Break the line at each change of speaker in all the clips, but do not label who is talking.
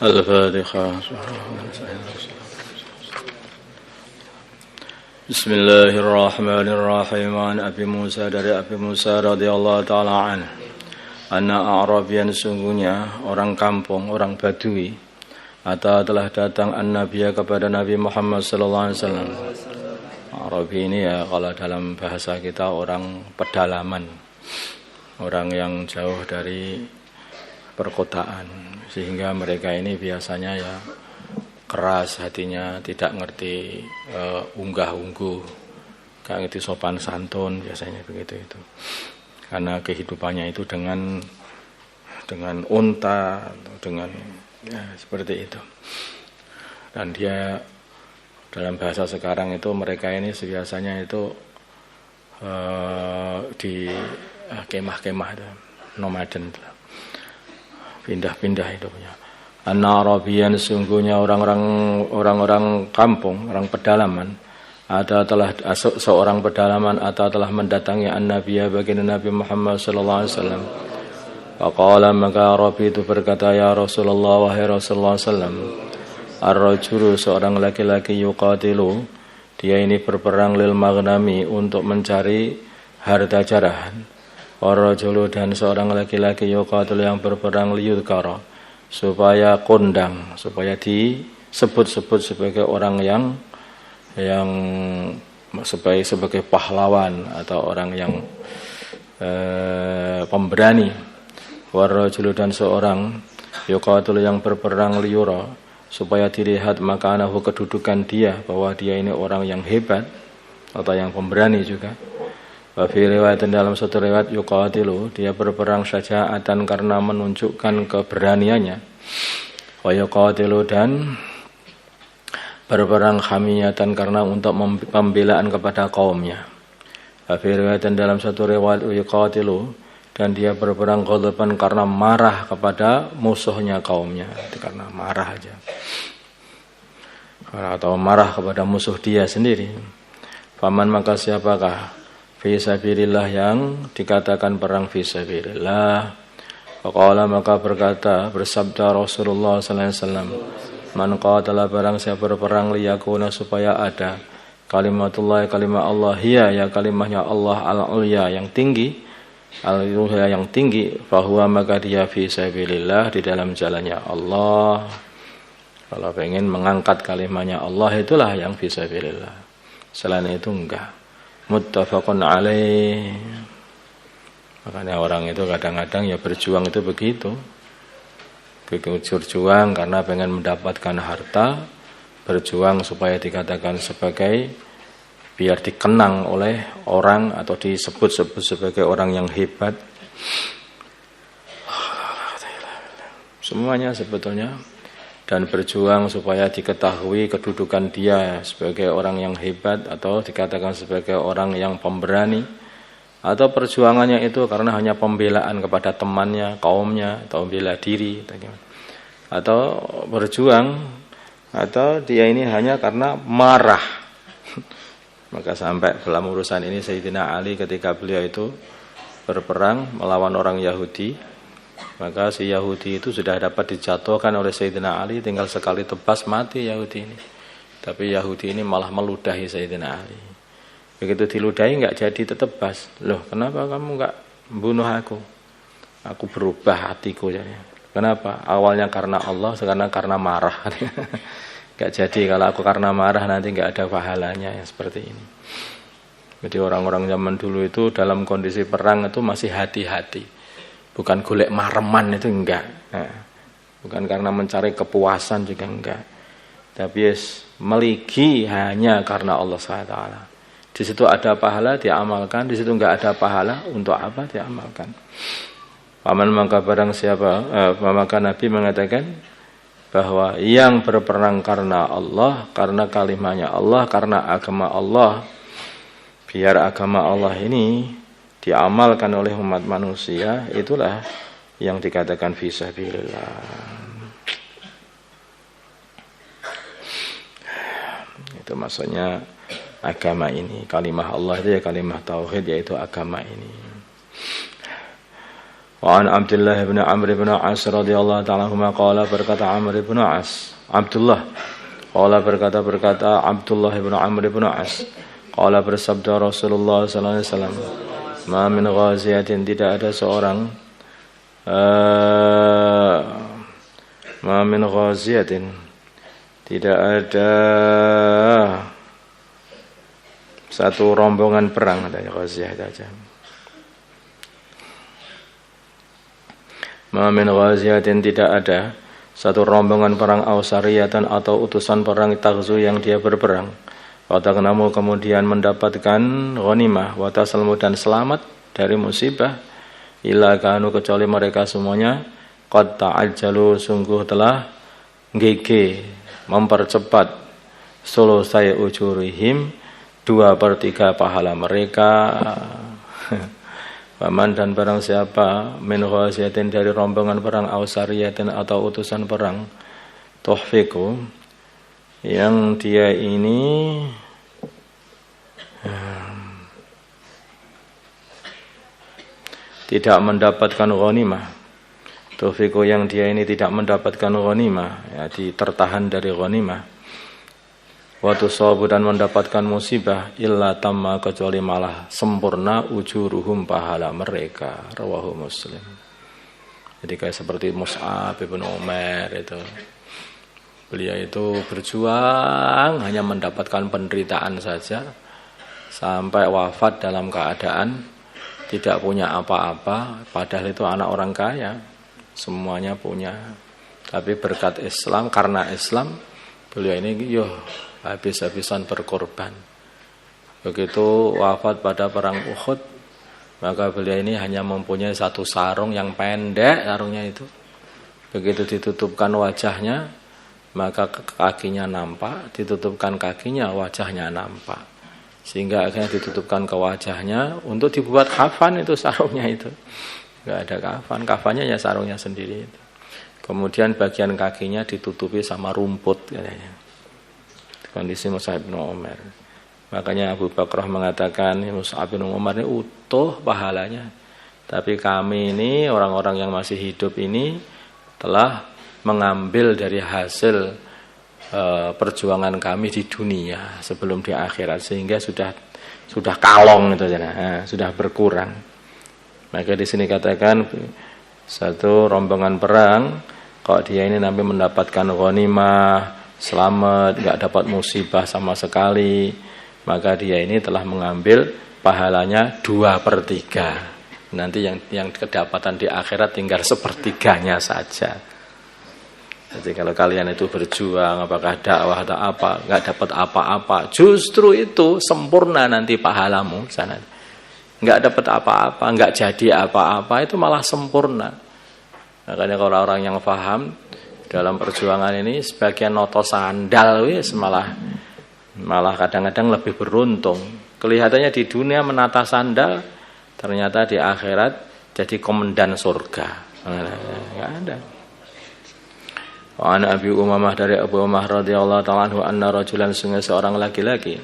Al-Fatihah. Bismillahirrahmanirrahim. An Abi Musa, dari Abi Musa radhiyallahu ta'ala anhu, anna Arabian, sungguhnya orang kampung, orang Badui, atau telah datang an-Nabiya kepada Nabi Muhammad sallallahu alaihi wasallam. Arabi ini ya kalau dalam bahasa kita orang pedalaman, orang yang jauh dari perkotaan, sehingga mereka ini biasanya ya keras hatinya, tidak ngerti unggah-ungguh, gak ngerti sopan santun, biasanya begitu itu. Karena kehidupannya itu dengan unta, dengan ya, seperti itu. Dan dia dalam bahasa sekarang itu mereka ini biasanya itu di kemah-kemah itu, nomaden, pindah-pindah itu punya. An-Arabiyan, sungguhnya orang-orang kampung, orang pedalaman, atau telah seorang pedalaman atau telah mendatangi an-Nabiya baginda Nabi Muhammad sallallahu alaihi wasallam. Faqala, maka Arabi itu berkata, ya Rasulullah, wahai Rasulullah sallam, ar-rajulu, seorang laki-laki, yuqatilu, dia ini berperang, lil maghnami, untuk mencari harta jarahan. Ar-rajulu, dan seorang laki-laki, yuqatilu, yang berperang, liyudhkara, supaya kondang, supaya disebut-sebut sebagai orang yang sebagai pahlawan atau orang yang pemberani. Warrajulu, dan seorang yuqatilu, yang berperang, liyura, supaya dilihat makanahu, kedudukan dia, bahwa dia ini orang yang hebat atau yang pemberani juga. Wa fi riwayatin, dalam satu riwayat, yuqatilu, dia berperang syaja'atan, karena menunjukkan keberaniannya. Wa yuqatilu, dan berperang hamiyatan, karena untuk pembelaan kepada kaumnya. Wa fi riwayatin, dalam satu riwayat, yuqatilu, dan dia berperang ghadaban, karena marah kepada musuhnya kaumnya. Itu karena marah aja, atau marah kepada musuh dia sendiri. Faman, maka siapakah fisabilillah, yang dikatakan perang fisabilillah. Faqala, maka bersabda Rasulullah sallallahu alaihi wasallam, man qatala, barang siapa berperang, liyakuna, supaya ada kalimatullah, kalimat Allah, hiya, ya kalimahnya Allah, al-ulya, yang tinggi, al-ulya, yang tinggi, fahuwa, maka dia fisabilillah, di dalam jalannya Allah. Kalau pengen mengangkat kalimatnya Allah, itulah yang fisabilillah. Selain itu enggak. Muttafaqun alaih. Makanya orang itu kadang-kadang ya berjuang itu begitu. Berjuang karena pengen mendapatkan harta, berjuang supaya dikatakan sebagai, biar dikenang oleh orang atau disebut-sebut sebagai orang yang hebat. Semuanya sebetulnya. Dan berjuang supaya diketahui kedudukan dia sebagai orang yang hebat, atau dikatakan sebagai orang yang pemberani, atau perjuangannya itu karena hanya pembelaan kepada temannya, kaumnya, atau bela diri, atau berjuang, atau dia ini hanya karena marah. Maka sampai dalam urusan ini Sayyidina Ali ketika beliau itu berperang melawan orang Yahudi, maka si Yahudi itu sudah dapat dijatuhkan oleh Sayyidina Ali, tinggal sekali tebas mati Yahudi ini. Tapi Yahudi ini malah meludahi Sayyidina Ali. Begitu diludahi enggak jadi tetebas. Loh, kenapa kamu enggak bunuh aku? Aku berubah hatiku. Kenapa? Awalnya karena Allah, sekarang karena marah. Enggak jadi, kalau aku karena marah nanti enggak ada pahalanya, yang seperti ini. Jadi orang-orang zaman dulu itu dalam kondisi perang itu masih hati-hati. Bukan golek mareman, itu enggak. Nah, bukan karena mencari kepuasan juga enggak. Tapi meligi hanya karena Allah SWT. Di situ ada pahala, diamalkan. Di situ enggak ada pahala, untuk apa diamalkan? Paman, maka barang siapa, maka Nabi mengatakan bahwa yang berperang karena Allah, karena kalimatnya Allah, karena agama Allah, biar agama Allah ini diamalkan oleh umat manusia, itulah yang dikatakan fisabilillah. Itu maksudnya agama ini, kalimah Allah itu ya kalimah tauhid, yaitu agama ini. Wa an Abdullah bin Amr bin As radhiyallahu ta'ala anhuma qala berkata Amr bin As, Abdullah qala berkata Abdullah bin Amr bin As qala bersabda Rasulullah sallallahu alaihi wasallam, ma min ghaziyatin, tidak ada seorang ma min ghaziyatin, tidak ada satu rombongan perang, ada ghaziyah saja. Ma min ghaziyatin, tidak ada satu rombongan perang ausariyatan atau utusan perang taghzu yang dia berperang. Wa tagnamu, kemudian mendapatkan ghanimah, wa tasalmu, dan selamat dari musibah, illa kanu, kecuali mereka semuanya qad ta'ajjalu, sungguh telah gege mempercepat sulusai ujurihim, 2/3 pahala mereka. Paman, dan barang siapa min ghaziyatin, dari rombongan perang ausariyatin atau utusan perang tuhfiku, yang dia ini tidak mendapatkan ghanimah, tuhfiku, yang dia ini tidak mendapatkan ghanimah, ya, tertahan dari ghanimah. Waktu sabu, dan mendapatkan musibah, illa tamma, kecuali malah sempurna ujuruhum, pahala mereka. Rawahu Muslim. Jadi kayak seperti Mus'ab bin Umair itu, beliau itu berjuang hanya mendapatkan penderitaan saja sampai wafat dalam keadaan tidak punya apa-apa, padahal itu anak orang kaya, semuanya punya. Tapi berkat Islam, karena Islam, beliau ini habis-habisan berkorban. Begitu wafat pada perang Uhud, maka beliau ini hanya mempunyai satu sarung yang pendek, sarungnya itu. Begitu ditutupkan wajahnya, maka kakinya nampak, ditutupkan kakinya, wajahnya nampak. Sehingga akhirnya ditutupkan ke wajahnya untuk dibuat kafan, itu sarungnya itu. Enggak ada kafan, kafannya ya sarungnya sendiri itu. Kemudian bagian kakinya ditutupi sama rumput katanya. Kondisi Mus'ab bin Umar. Makanya Abu Bakrah mengatakan Mus'ab bin Umar ini utuh pahalanya. Tapi kami ini orang-orang yang masih hidup ini telah mengambil dari hasil perjuangan kami di dunia sebelum di akhirat, sehingga sudah kalong itu, sudah berkurang. Maka di sini katakan satu rombongan perang, kok dia ini nanti mendapatkan ghanimah, selamat, enggak dapat musibah sama sekali, maka dia ini telah mengambil pahalanya 2/3. Nanti yang kedapatan di akhirat tinggal 1/3-nya saja. Jadi kalau kalian itu berjuang, apakah dakwah atau apa, enggak dapat apa-apa, justru itu sempurna nanti pahalamu sana. Enggak dapat apa-apa, enggak jadi apa-apa, itu malah sempurna. Makanya kalau orang yang paham dalam perjuangan ini, sebagian noto sandal wis malah kadang-kadang lebih beruntung. Kelihatannya di dunia menata sandal, ternyata di akhirat jadi komandan surga. Enggak ada. Wa an Abi Umamah, dari Abu Umamah radhiyallahu ta'ala anhu, anna rajulan, sungguh seorang laki-laki,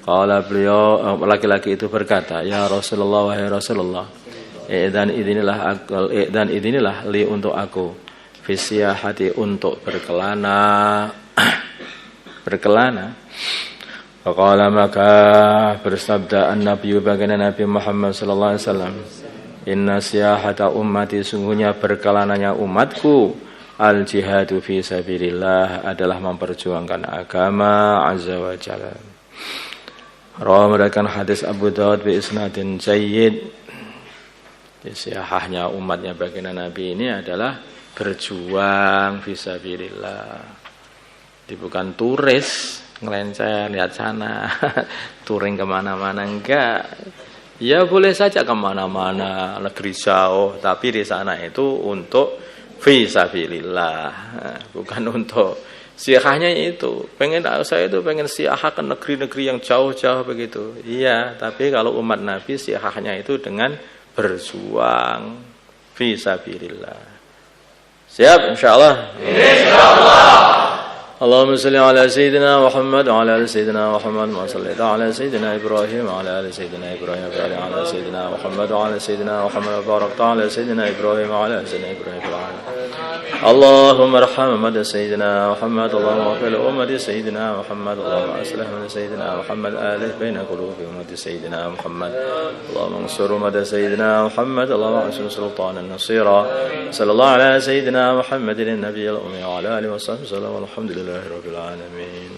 qala, beliau laki-laki itu berkata, ya Rasulullah, wahai Rasulullah, idzan idinilah li untuk aku, fisiyahati, untuk berkelana. Faqala, maka bersabda an-Nabi, baginda Nabi Muhammad sallallahu alaihi wasallam, inna siyahata ummati, sungguhnya berkelananya umatku, al-jihadu fi sabilillah, adalah memperjuangkan agama azza wa jalla. Rawi meriwayatkan hadis Abu Daud bi isnadin jayyid. Siyahahnya umatnya baginda Nabi ini adalah berjuang fi sabilillah. Bukan turis ngelencer lihat sana, touring kemana-mana, enggak. Ya boleh saja kemana-mana, negeri jauh, tapi di sana itu untuk fisabilillah, bukan untuk siahahnya itu. Saya itu pengen siahah ke negeri-negeri yang jauh-jauh begitu. Iya, tapi kalau umat Nabi siahahnya itu dengan berjuang fisabilillah. Siap insyaallah. Insyaallah. اللهم صل على سيدنا محمد وعلى ال سيدنا محمد ما صليت على سيدنا ابراهيم وعلى ال سيدنا ابراهيم وبارك على سيدنا محمد وعلى سيدنا محمد وبارك على سيدنا ابراهيم وعلى ال سيدنا ابراهيم في العالمين. اللهم ارحم أمة سيدنا محمد، اللهم اغفر لأمة سيدنا محمد، اللهم اصلح من سيدنا محمد آله بين قلوب أمة سيدنا محمد، اللهم انصر أمة سيدنا محمد، اللهم انصر سلطانا نصيرا. صلى الله على سيدنا محمد النبي الأمي وعلى آله وصحبه وسلم والحمد لله رب العالمين.